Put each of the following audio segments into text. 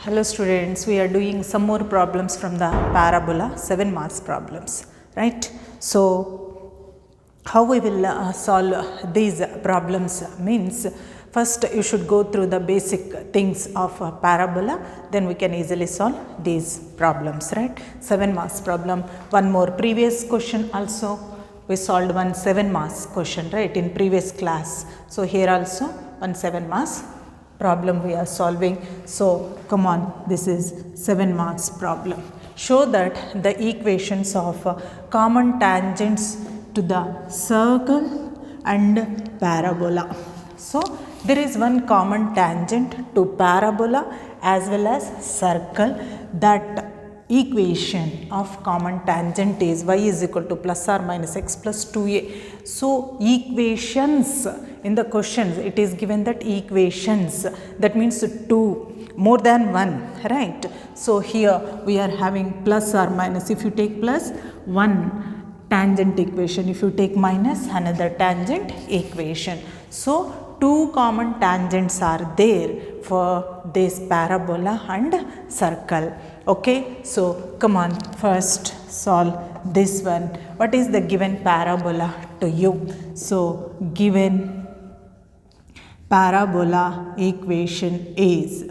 Hello students, we are doing some more problems from the parabola, 7 marks problems, right? So, how we will solve these problems means, first you should go through the basic things of a parabola, then we can easily solve these problems, right? 7 marks problem, one more previous question also, we solved one 7 marks question, right, in previous class. So, here also one 7 marks problem we are solving. So, come on, this is 7 marks problem. Show that the equations of common tangents to the circle and parabola. So, there is one common tangent to parabola as well as circle. That equation of common tangent is y is equal to plus or minus x plus 2a. So, equations in the questions it is given that equations, that means 2 more than 1, right. So, here we are having plus or minus, if you take plus, one tangent equation, if you take minus, another tangent equation. So, two common tangents are there for this parabola and circle. Okay, so come on, first solve this one. What is the given parabola to you? So, given parabola equation is,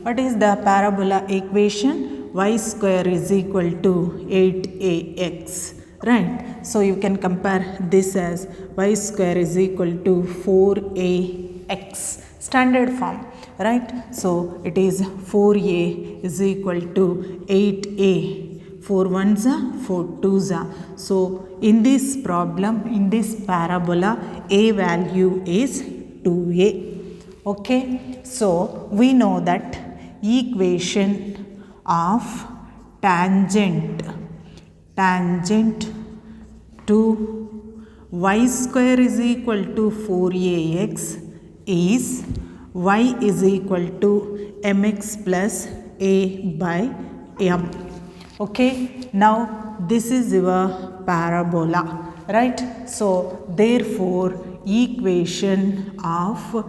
what is the parabola equation? Y square is equal to 8ax, right. So, you can compare this as y square is equal to 4ax, standard form, right. So, it is 4a is equal to 8a, 4 ones are 4 twos are. So, in this problem, in this parabola, a value is 2a. Okay. So, we know that equation of tangent to y square is equal to 4ax is y is equal to mx plus a by m. Okay. Now, this is your parabola, right. So, therefore, equation of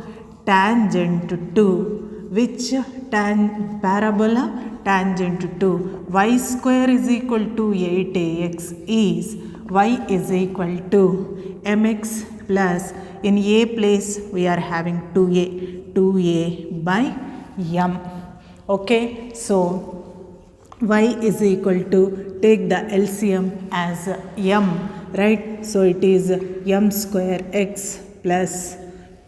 tangent to which parabola? Tangent to y square is equal to 8ax is y is equal to mx plus, in a place we are having 2a by m. Okay. So, y is equal to, take the LCM as m, right. So, it is m square x plus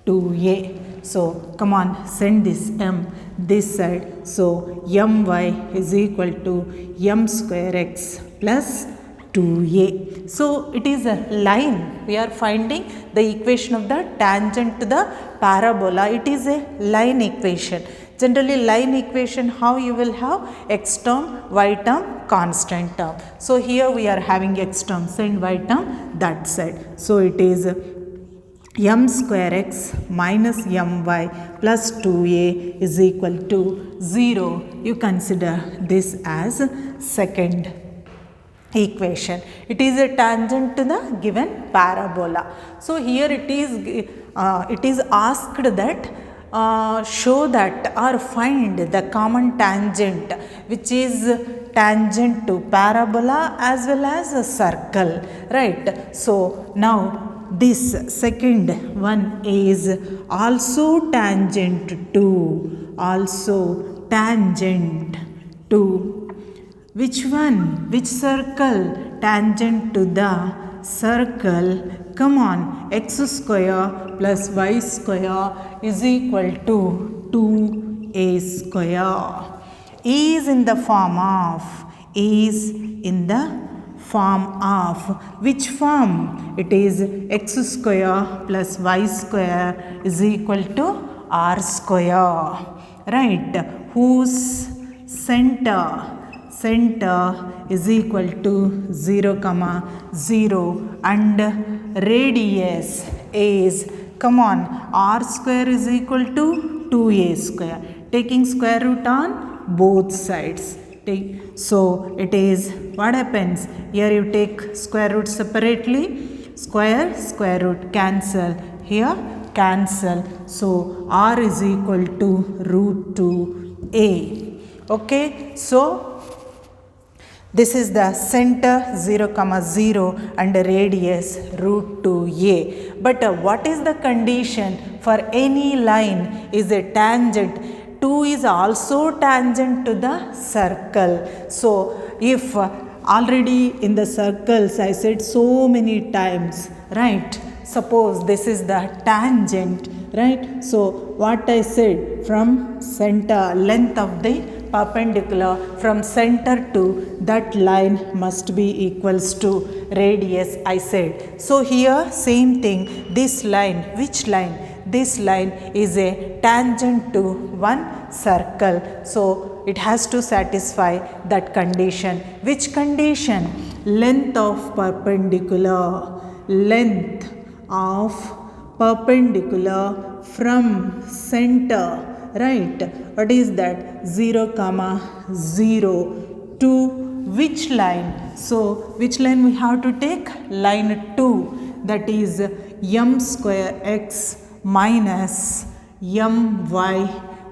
2a. So, come on, send this m this side. So, my is equal to m square x plus 2a. So, it is a line. We are finding the equation of the tangent to the parabola. It is a line equation. Generally, line equation, how you will have x term, y term, constant term. So, here we are having x term, send y term that side. So, it is m square x minus my plus 2a is equal to 0. You consider this as second equation. It is a tangent to the given parabola. So, here it is asked that show that or find the common tangent which is tangent to parabola as well as a circle, right. So, now this second one is also tangent to which one? Which circle? Tangent to the circle. Come on, x square plus y square is equal to 2a square. Is in the form of which form? It is x square plus y square is equal to r square, right. Whose center is equal to 0, 0 and radius is, come on, r square is equal to 2a square, taking square root on both sides. So, it is, what happens? Here you take square root separately, square root cancel. Here cancel. So r is equal to root 2a. Okay, so this is the center 0, 0 and radius root 2a. But what is the condition for any line is a tangent? 2 is also tangent to the circle. So if already in the circles I said so many times, right? Suppose this is the tangent, right? So what I said, from center, length of the perpendicular from center to that line must be equals to radius, I said. So here same thing, this line, which line? This line is a tangent to one circle. So it has to satisfy that condition. Which condition? Length of perpendicular. Length of perpendicular from center. Right, what is that? 0, 0 to which line? So which line we have to take? Line 2, that is m square x minus my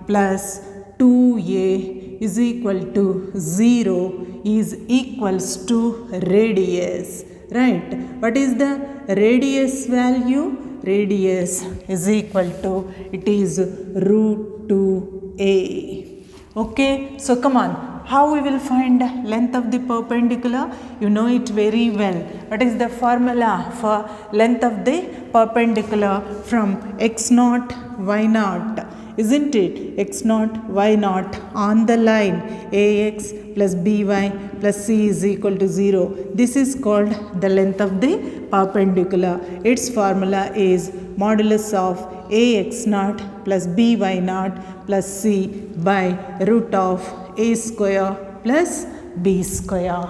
plus 2a is equal to 0 is equals to radius. Right, what is the radius value? Radius is equal to, it is root 2a. Okay, so come on, how we will find length of the perpendicular? You know it very well. What is the formula for length of the perpendicular from x naught, y naught? Isn't it? X naught, y naught on the line ax plus by plus c is equal to 0. This is called the length of the perpendicular. Its formula is modulus of ax naught plus by naught plus c by root of a square plus b square.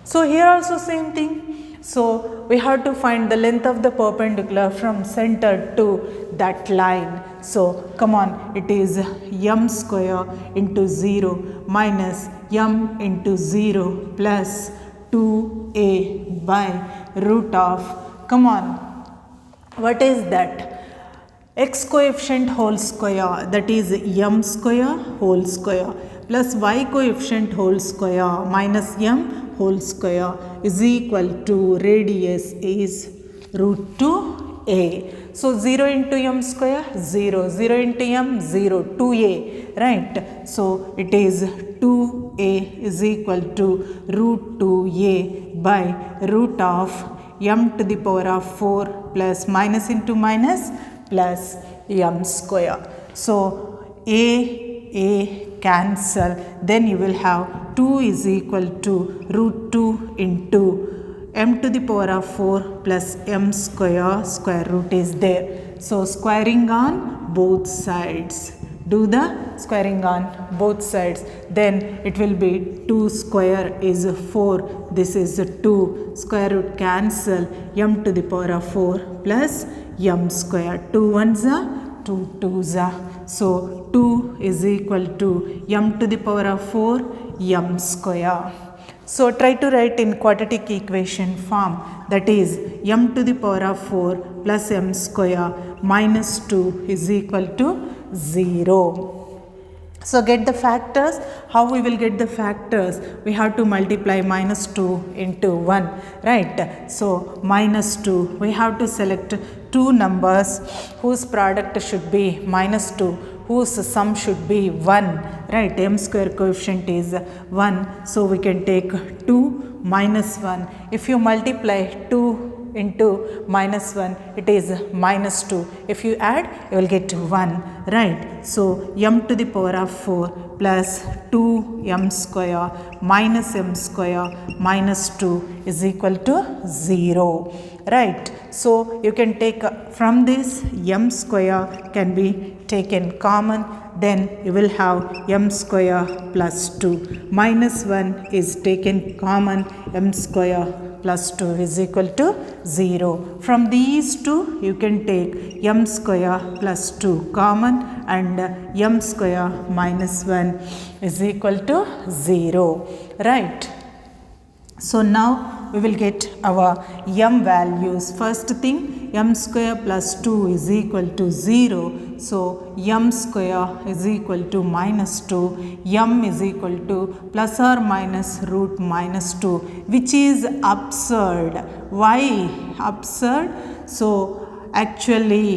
So here also same thing. So we have to find the length of the perpendicular from center to that line. So come on, it is m square into 0 minus m into 0 plus 2a by root of, come on, what is that? X coefficient whole square, that is m square whole square plus y coefficient whole square minus m whole square is equal to radius is root 2a. So 0 into m square 0, 0 into m 0, 2a, right? So it is 2a is equal to root 2a by root of m to the power of 4 plus minus into minus plus m square. So a cancel, then you will have 2 is equal to root 2 into m to the power of 4 plus m square, square root is there. So squaring on both sides. Do the squaring on both sides. Then it will be 2 square is 4. This is 2. Square root cancel. M to the power of 4 plus m square. 2 ones are 2 twos are. So 2 is equal to m to the power of 4 m square. So try to write in quadratic equation form, that is m to the power of 4 plus m square minus 2 is equal to 0. So get the factors. How we will get the factors? We have to multiply minus 2 into 1, right? So minus 2, we have to select two numbers whose product should be minus 2, whose sum should be 1, right? M square coefficient is 1. So we can take 2 minus 1. If you multiply 2 into minus 1, it is minus 2. If you add, you will get 1, right? So m to the power of 4 plus 2m square minus m square minus 2 is equal to 0, right? So you can take from this m square can be taken common, then you will have m square plus 2 minus 1 is taken common, m square plus 2 is equal to 0. From these two you can take m square plus 2 common and m square minus 1 is equal to 0, right? So now we will get our m values. First thing, m square plus 2 is equal to 0. So m square is equal to minus 2, m is equal to plus or minus root minus 2, which is absurd. Why absurd? So actually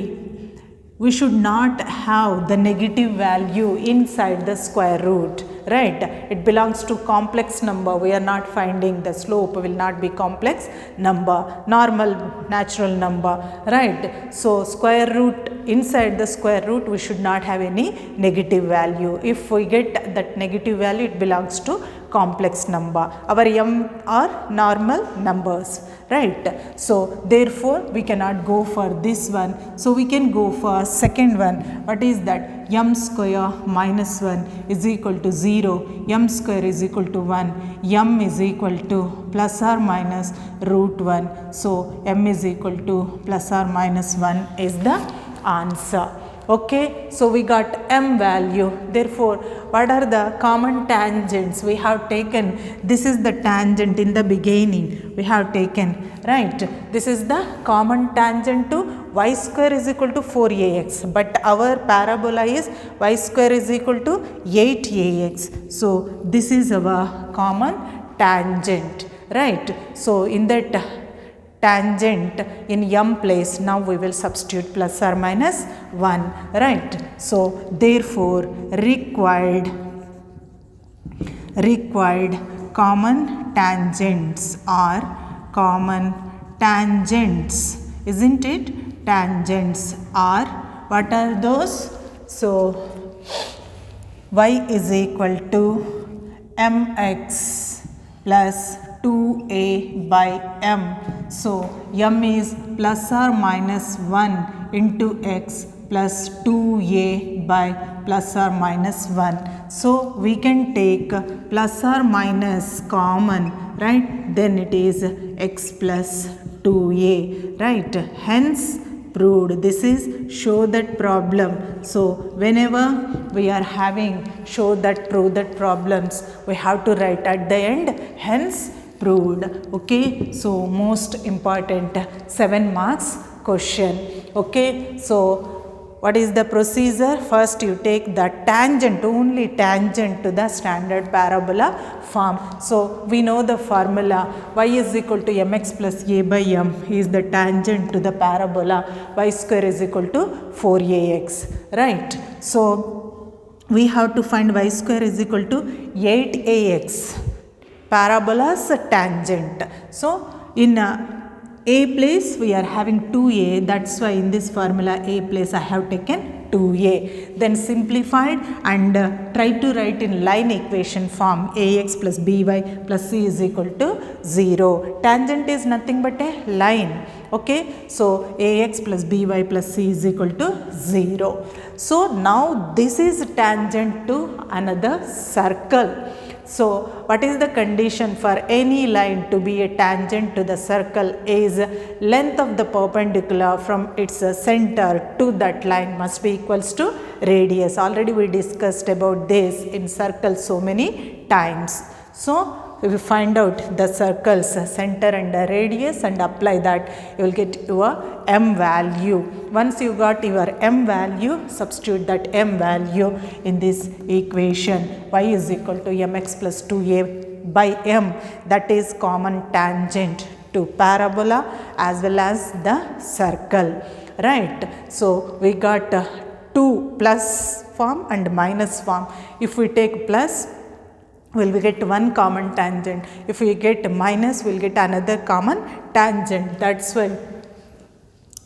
we should not have the negative value inside the square root, right? It belongs to complex number. We are not finding the slope will not be complex number, normal natural number, right? So square root, inside the square root we should not have any negative value. If we get that negative value, it belongs to complex number. Our m are normal numbers, right? So therefore we cannot go for this one. So we can go for second one. What is that? M square minus 1 is equal to 0, m square is equal to 1, m is equal to plus or minus root 1. So m is equal to plus or minus 1 is the answer. Okay, so we got m value. Therefore, what are the common tangents we have taken? This is the tangent in the beginning we have taken, right? This is the common tangent to y square is equal to 4ax, but our parabola is y square is equal to 8ax. So this is our common tangent, right? So in that tangent in m place, now we will substitute plus or minus 1, right? So therefore required common tangents are common tangents, isn't it? Tangents are, what are those? So y is equal to mx plus 2a by m. So m is plus or minus 1 into x plus 2a by plus or minus 1. So we can take plus or minus common, right? Then it is x plus 2a, right? Hence proved. This is show that problem. So whenever we are having show that, prove that problems, we have to write at the end hence proved. Okay, so most important 7 marks question. Okay, so what is the procedure? First you take the tangent, only tangent to the standard parabola form. So we know the formula, y is equal to mx plus a by m is the tangent to the parabola y square is equal to 4ax, right? So we have to find y square is equal to 8ax, parabola's tangent. So in a place we are having 2a, that's why in this formula a place I have taken 2a. Then simplified and try to write in line equation form, ax plus by plus c is equal to 0. Tangent is nothing but a line. Okay, so ax plus by plus c is equal to 0. So now this is tangent to another circle. So what is the condition for any line to be a tangent to the circle is length of the perpendicular from its center to that line must be equals to radius. Already we discussed about this in circle so many times. So if you find out the circle's center and the radius and apply that, you will get your m value. Once you got your m value, substitute that m value in this equation. Y is equal to mx plus 2a by m, that is common tangent to parabola as well as the circle, right? So we got 2 plus form and minus form. If we take plus, will we get one common tangent. If we get minus, we will get another common tangent. That's why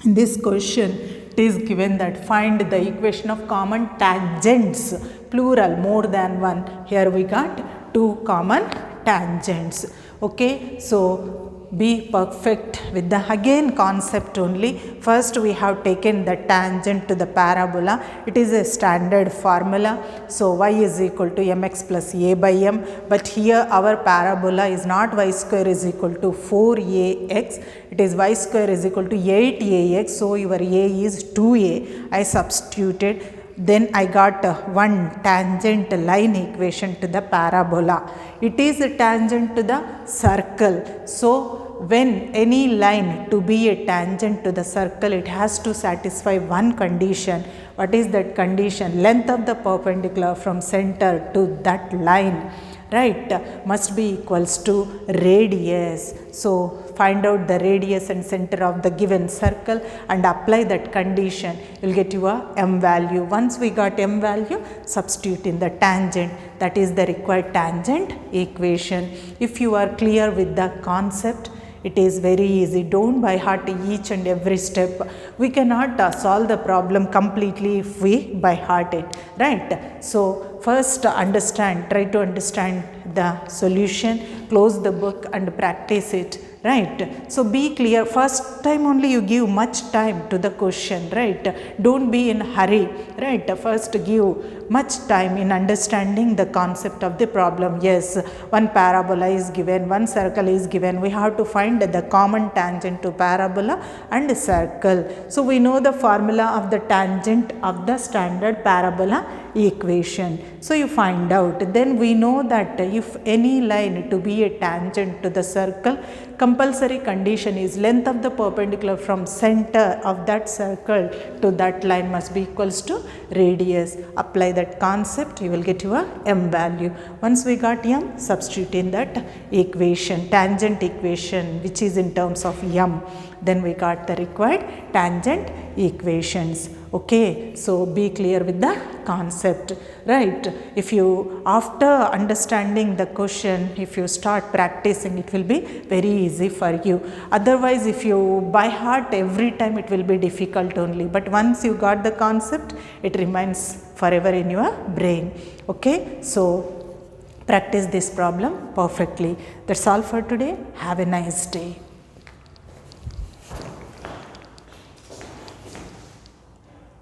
in this question it is given that find the equation of common tangents, plural, more than one. Here we got 2 common tangents. Okay, so be perfect with the again concept only. First we have taken the tangent to the parabola. It is a standard formula. So y is equal to mx plus a by m, but here our parabola is not y square is equal to 4ax, it is y square is equal to 8ax. So your a is 2a. I substituted, then I got one tangent line equation to the parabola. It is a tangent to the circle. So when any line to be a tangent to the circle, it has to satisfy one condition. What is that condition? Length of the perpendicular from center to that line, right, must be equals to radius. So find out the radius and center of the given circle and apply that condition. You will get your m value. Once we got m value, substitute in the tangent. That is the required tangent equation. If you are clear with the concept, it is very easy. Don't by heart each and every step. We cannot solve the problem completely if we by heart it, right? So first understand, try to understand the solution, close the book and practice it, right? So be clear. First time only you give much time to the question, right? Don't be in hurry, right? First give much time in understanding the concept of the problem. Yes, one parabola is given, one circle is given. We have to find the common tangent to parabola and circle. So we know the formula of the tangent of the standard parabola equation. So you find out. Then we know that if any line to be a tangent to the circle, compulsory condition is length of the perpendicular from center of that circle to that line must be equals to radius. Apply that concept, you will get your m value. Once we got m, substitute in that equation, tangent equation, which is in terms of m. Then we got the required tangent equations. Okay, so be clear with the concept, right? If you, after understanding the question, if you start practicing, it will be very easy for you. Otherwise, if you by heart every time, it will be difficult only. But once you got the concept, it remains forever in your brain. Okay, so practice this problem perfectly. That's all for today. Have a nice day.